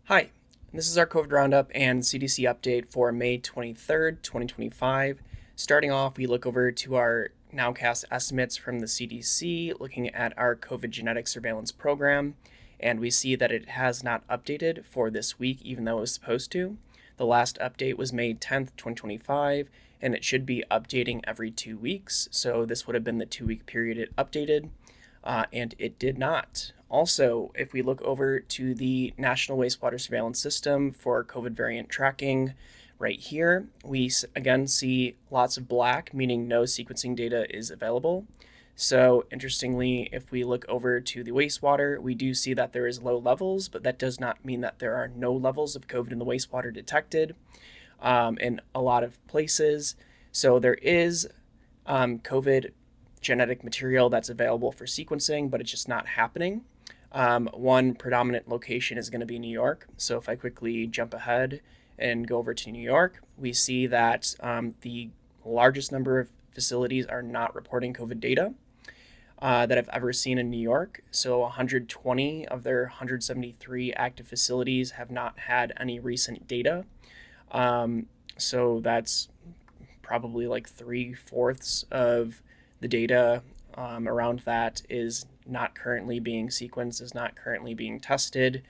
Hi, this is our COVID Roundup and CDC update for May 23rd, 2025. Starting off, we look over to our nowcast estimates from the CDC, looking at our COVID genetic surveillance program, and we see that it has not updated for this week, even though it was supposed to. The last update was May 10th, 2025, and it should be updating every 2 weeks, so this would have been the 2 week period it updated, and it did not. Also, if we look over to the National Wastewater Surveillance System for COVID variant tracking, right here, we again see lots of black, meaning no sequencing data is available. So interestingly, if we look over to the wastewater, we do see that there is low levels, but that does not mean that there are no levels of COVID in the wastewater detected in a lot of places. So there is COVID genetic material that's available for sequencing, but it's just not happening. One predominant location is going to be New York. So if I quickly jump ahead and go over to New York, we see that the largest number of facilities are not reporting COVID data that I've ever seen in New York. So 120 of their 173 active facilities have not had any recent data. So that's probably like 3/4 of the data around that is not currently being sequenced, is not currently being tested.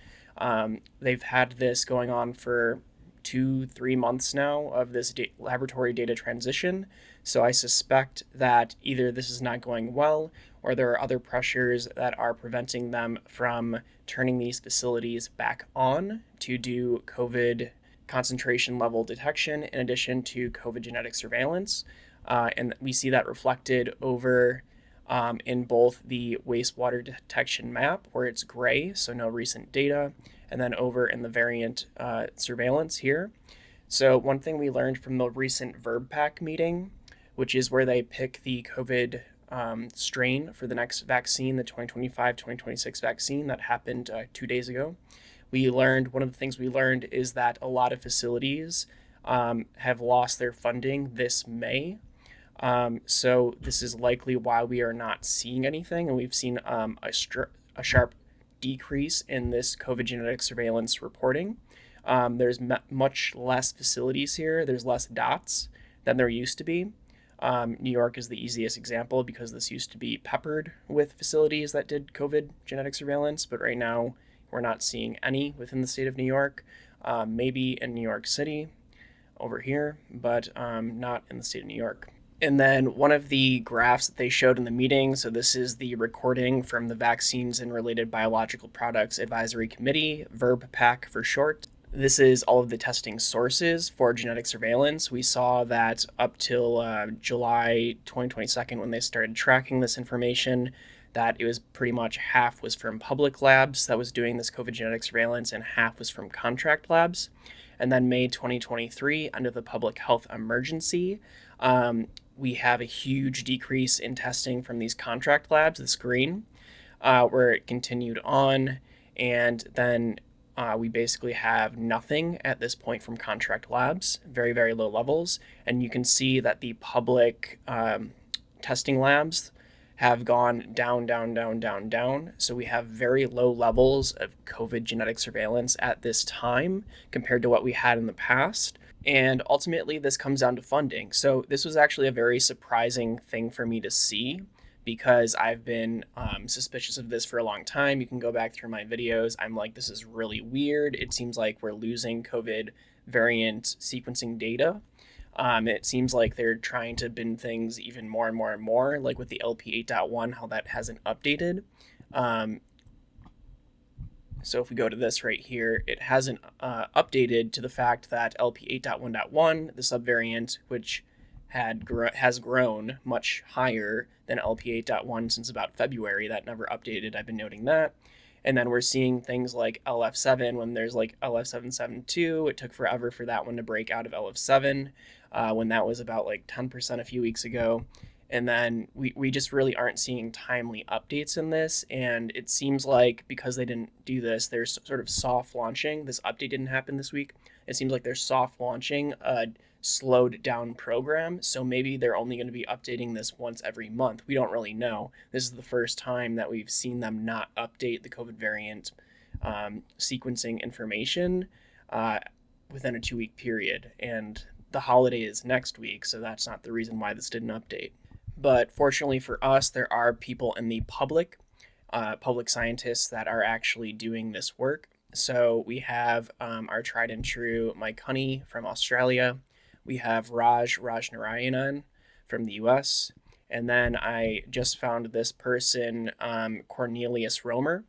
They've had this going on for 2-3 months now of this laboratory data transition. So I suspect that either this is not going well or there are other pressures that are preventing them from turning these facilities back on to do COVID concentration level detection in addition to COVID genetic surveillance. And we see that reflected over in both the wastewater detection map, where it's gray, so no recent data, and then over in the variant surveillance here. So one thing we learned from the recent VerbPAC meeting, which is where they pick the COVID strain for the next vaccine, the 2025-2026 vaccine that happened 2 days ago. One of the things we learned is that a lot of facilities have lost their funding this May. So this is likely why we are not seeing anything, and we've seen a sharp decrease in this COVID genetic surveillance reporting. There's much less facilities here. There's less dots than there used to be. New York is the easiest example because this used to be peppered with facilities that did COVID genetic surveillance, but right now we're not seeing any within the state of New York. Maybe in New York City over here, but not in the state of New York. And then one of the graphs that they showed in the meeting, so this is the recording from the Vaccines and Related Biological Products Advisory Committee, VerbPAC for short. This is all of the testing sources for genetic surveillance. We saw that up till July 2022, when they started tracking this information, that it was pretty much half was from public labs that was doing this COVID genetic surveillance and half was from contract labs. And then May 2023, under the public health emergency, we have a huge decrease in testing from these contract labs, this green, where it continued on. And then we basically have nothing at this point from contract labs, very, very low levels. And you can see that the public testing labs have gone down, down, down, down, down. So we have very low levels of COVID genetic surveillance at this time compared to what we had in the past. And ultimately, this comes down to funding. So this was actually a very surprising thing for me to see because I've been suspicious of this for a long time. You can go back through my videos. I'm like, this is really weird. It seems like we're losing COVID variant sequencing data. It seems like they're trying to bend things even more and more and more, like with the LP 8.1, how that hasn't updated. So if we go to this right here, it hasn't updated to the fact that LP 8.1.1, the subvariant, which has grown much higher than LP 8.1 since about February. That never updated. I've been noting that. And then we're seeing things like LF7 when there's like LF772. It took forever for that one to break out of LF7 when that was about like 10% a few weeks ago. And then we just really aren't seeing timely updates in this. And it seems like because they didn't do this, they're sort of soft launching. This update didn't happen this week. It seems like they're soft launching a slowed down program. So maybe they're only going to be updating this once every month. We don't really know. This is the first time that we've seen them not update the COVID variant sequencing information within a 2-week period. And the holiday is next week, so that's not the reason why this didn't update. But fortunately for us, there are people in the public scientists that are actually doing this work. So we have our tried and true Mike Honey from Australia. We have Raj Narayanan from the US. And then I just found this person, Cornelius Romer.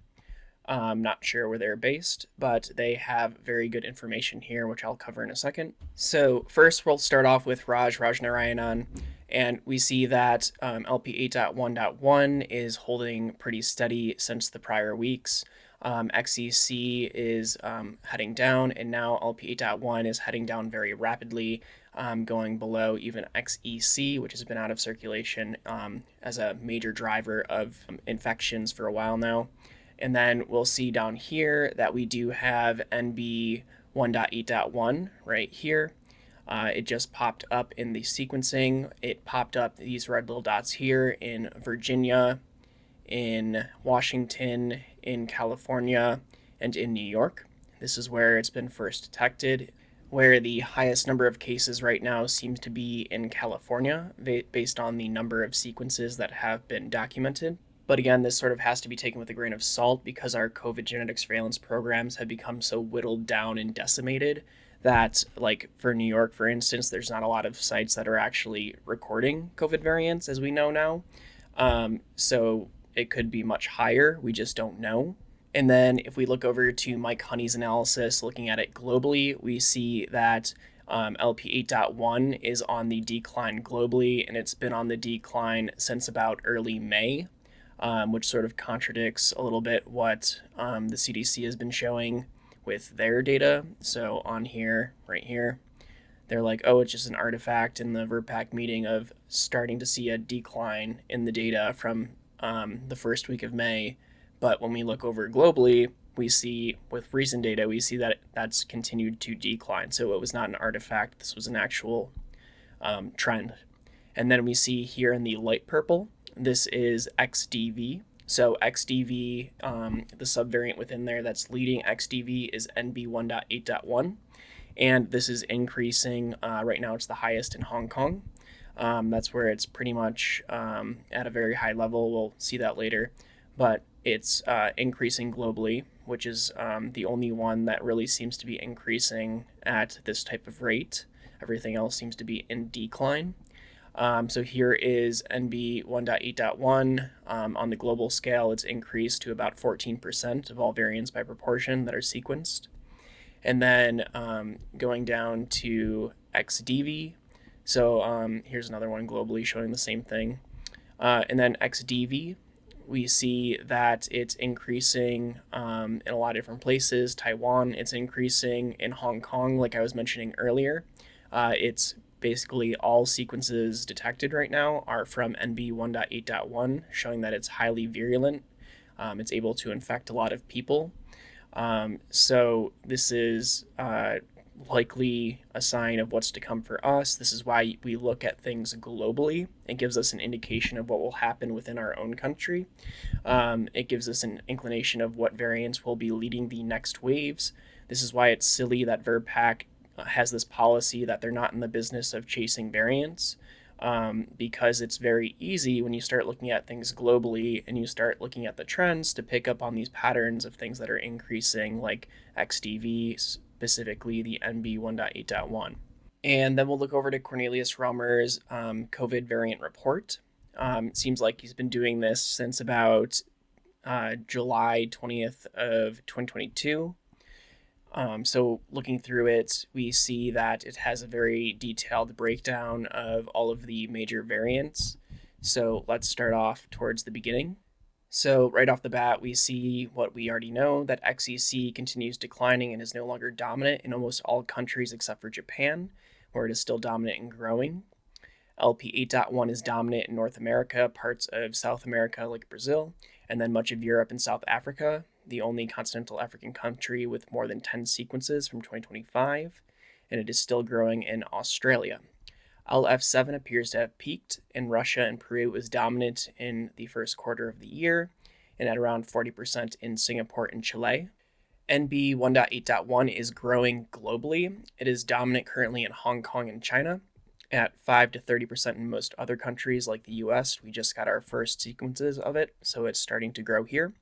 I'm not sure where they're based, but they have very good information here, which I'll cover in a second. So first, we'll start off with Raj Narayanan, and we see that LP 8.1.1 is holding pretty steady since the prior weeks. XEC is heading down, and now LP 8.1 is heading down very rapidly, going below even XEC, which has been out of circulation as a major driver of infections for a while now. And then we'll see down here that we do have NB 1.8.1 right here. It just popped up in the sequencing. It popped up these red little dots here in Virginia, in Washington, in California, and in New York. This is where it's been first detected, where the highest number of cases right now seems to be in California, based on the number of sequences that have been documented. But again, this sort of has to be taken with a grain of salt because our COVID genetic surveillance programs have become so whittled down and decimated that, like for New York, for instance, there's not a lot of sites that are actually recording COVID variants, as we know now. So it could be much higher. We just don't know. And then if we look over to Mike Honey's analysis, looking at it globally, we see that LP 8.1 is on the decline globally, and it's been on the decline since about early May. Which sort of contradicts a little bit what the CDC has been showing with their data. So on here, right here, they're like, oh, it's just an artifact in the VRBPAC meeting of starting to see a decline in the data from the first week of May. But when we look over globally, we see with recent data, we see that that's continued to decline. So it was not an artifact. This was an actual trend. And then we see here in the light purple, this is XDV. So XDV, the subvariant within there that's leading XDV is NB 1.8.1. And this is increasing. Right now it's the highest in Hong Kong. That's where it's pretty much at a very high level. We'll see that later. But it's increasing globally, which is the only one that really seems to be increasing at this type of rate. Everything else seems to be in decline. So here is NB 1.8.1. On the global scale, it's increased to about 14% of all variants by proportion that are sequenced. And then going down to XDV. So here's another one globally showing the same thing. And then XDV, we see that it's increasing in a lot of different places. Taiwan, it's increasing. In Hong Kong, like I was mentioning earlier, it's basically all sequences detected right now are from NB 1.8.1, showing that it's highly virulent. It's able to infect a lot of people. So this is likely a sign of what's to come for us. This is why we look at things globally. It gives us an indication of what will happen within our own country. It gives us an inclination of what variants will be leading the next waves. This is why it's silly that VRBPAC has this policy that they're not in the business of chasing variants, because it's very easy when you start looking at things globally and you start looking at the trends to pick up on these patterns of things that are increasing, like XDV, specifically the NB 1.8.1. And then we'll look over to Cornelius Romer's COVID variant report. It seems like he's been doing this since about July 20th of 2022. So looking through it, we see that it has a very detailed breakdown of all of the major variants. So let's start off towards the beginning. So right off the bat, we see what we already know, that XEC continues declining and is no longer dominant in almost all countries except for Japan, where it is still dominant and growing. LP 8.1 is dominant in North America, parts of South America like Brazil, and then much of Europe and South Africa, the only continental African country with more than 10 sequences from 2025, and it is still growing in Australia. LF7 appears to have peaked, and Russia and Peru is dominant in the first quarter of the year, and at around 40% in Singapore and Chile. NB 1.8.1 is growing globally. It is dominant currently in Hong Kong and China, at 5 to 30% in most other countries like the US. We just got our first sequences of it, so it's starting to grow here.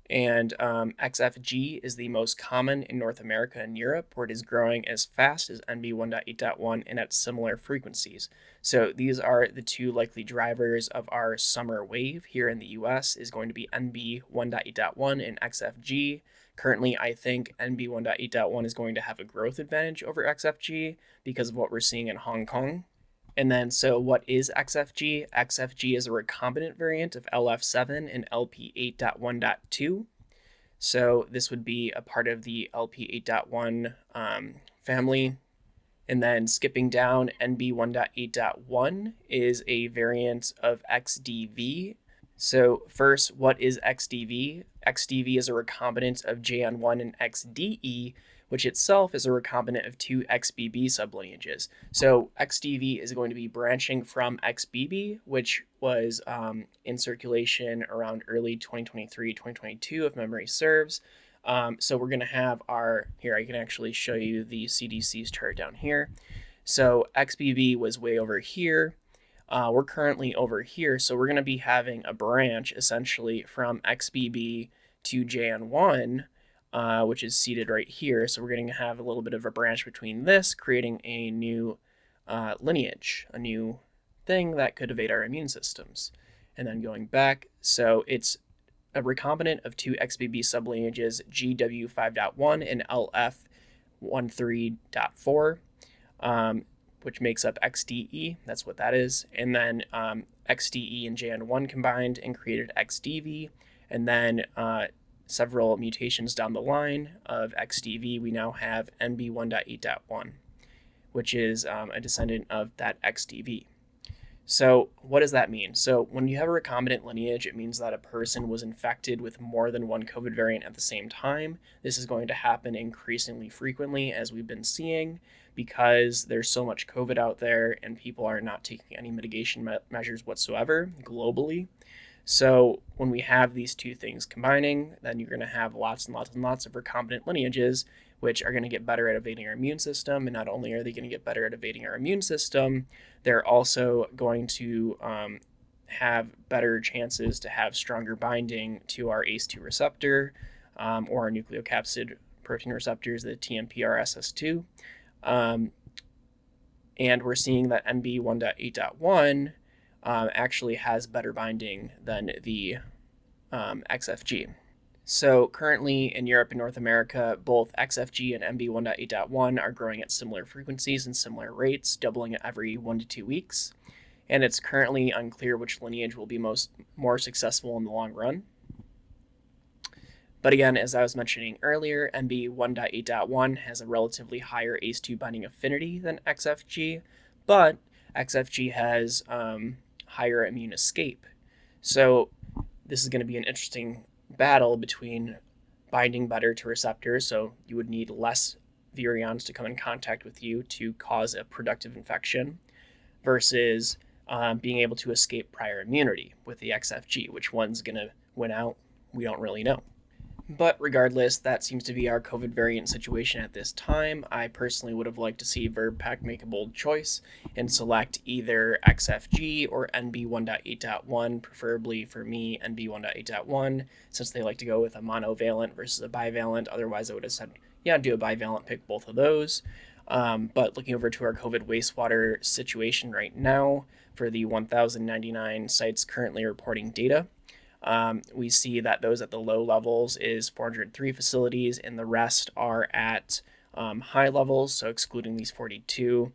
And XFG is the most common in North America and Europe, where it is growing as fast as NB 1.8.1 and at similar frequencies. So these are the two likely drivers of our summer wave here in the US is going to be NB 1.8.1 and XFG. Currently, I think NB 1.8.1 is going to have a growth advantage over XFG because of what we're seeing in Hong Kong. And then, so what is XFG? XFG is a recombinant variant of LF7 and LP8.1.2. So this would be a part of the LP8.1 family. And then skipping down, NB1.8.1 is a variant of XDV. So first, what is XDV? XDV is a recombinant of JN1 and XDE, which itself is a recombinant of two XBB sublineages. So XDV is going to be branching from XBB, which was in circulation around early 2023, 2022, if memory serves. So we're going to have here I can actually show you the CDC's chart down here. So XBB was way over here. We're currently over here, so we're going to be having a branch essentially from XBB to JN1, which is seated right here. So we're going to have a little bit of a branch between this, creating a new lineage, a new thing that could evade our immune systems. And then going back, so it's a recombinant of two XBB sublineages, GW5.1 and LF13.4, which makes up XDE. That's what that is. And then XDE and JN1 combined and created XDV. And then several mutations down the line of XDV, we now have NB1.8.1, which is a descendant of that XDV. So what does that mean? So when you have a recombinant lineage, it means that a person was infected with more than one COVID variant at the same time. This is going to happen increasingly frequently, as we've been seeing, because there's so much COVID out there and people are not taking any mitigation measures whatsoever globally. So when we have these two things combining, then you're going to have lots and lots and lots of recombinant lineages, which are going to get better at evading our immune system. And not only are they going to get better at evading our immune system, they're also going to have better chances to have stronger binding to our ACE2 receptor or our nucleocapsid protein receptors, the TMPRSS2. And we're seeing that NB 1.8.1 actually has better binding than the XFG. So currently in Europe and North America, both XFG and NB 1.8.1 are growing at similar frequencies and similar rates, doubling every 1 to 2 weeks. And it's currently unclear which lineage will be more successful in the long run. But again, as I was mentioning earlier, NB 1.8.1 has a relatively higher ACE2 binding affinity than XFG, but XFG has higher immune escape. So this is going to be an interesting battle between binding better to receptors, so you would need less virions to come in contact with you to cause a productive infection, versus being able to escape prior immunity with the XFG. Which one's going to win out? We don't really know. But regardless, that seems to be our COVID variant situation at this time. I personally would have liked to see VerbPack make a bold choice and select either XFG or NB 1.8.1, preferably for me, NB 1.8.1, since they like to go with a monovalent versus a bivalent. Otherwise, I would have said, yeah, do a bivalent, pick both of those. But looking over to our COVID wastewater situation right now, for the 1,099 sites currently reporting data, we see that those at the low levels is 403 facilities, and the rest are at high levels, so excluding these 42.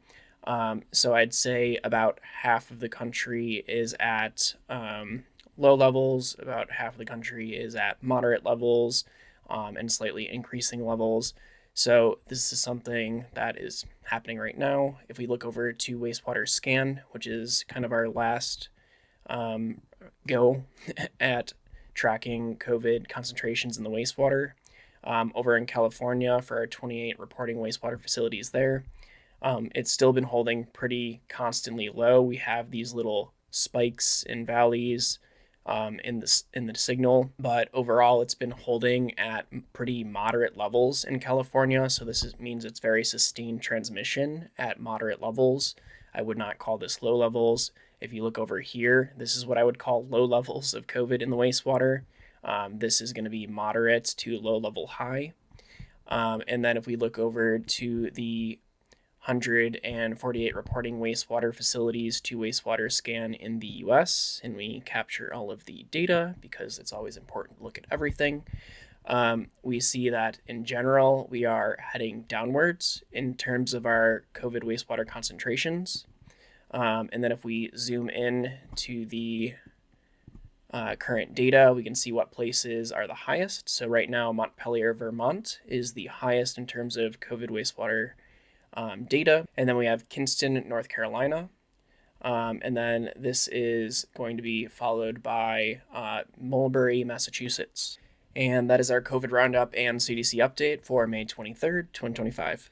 So I'd say about half of the country is at low levels, about half of the country is at moderate levels, and slightly increasing levels. So this is something that is happening right now. If we look over to wastewater scan, which is kind of our last go at tracking COVID concentrations in the wastewater, over in California for our 28 reporting wastewater facilities there, it's still been holding pretty constantly low. We have these little spikes and valleys in the signal, but overall it's been holding at pretty moderate levels in California. So means it's very sustained transmission at moderate levels. I would not call this low levels. If you look over here, this is what I would call low levels of COVID in the wastewater. This is going to be moderate to low level high. And then if we look over to the 148 reporting wastewater facilities to wastewater scan in the US, and we capture all of the data because it's always important to look at everything. We see that in general, we are heading downwards in terms of our COVID wastewater concentrations. And then if we zoom in to the current data, we can see what places are the highest. So right now, Montpelier, Vermont is the highest in terms of COVID wastewater data. And then we have Kinston, North Carolina. And then this is going to be followed by Mulberry, Massachusetts. And that is our COVID Roundup and CDC update for May 23rd, 2025.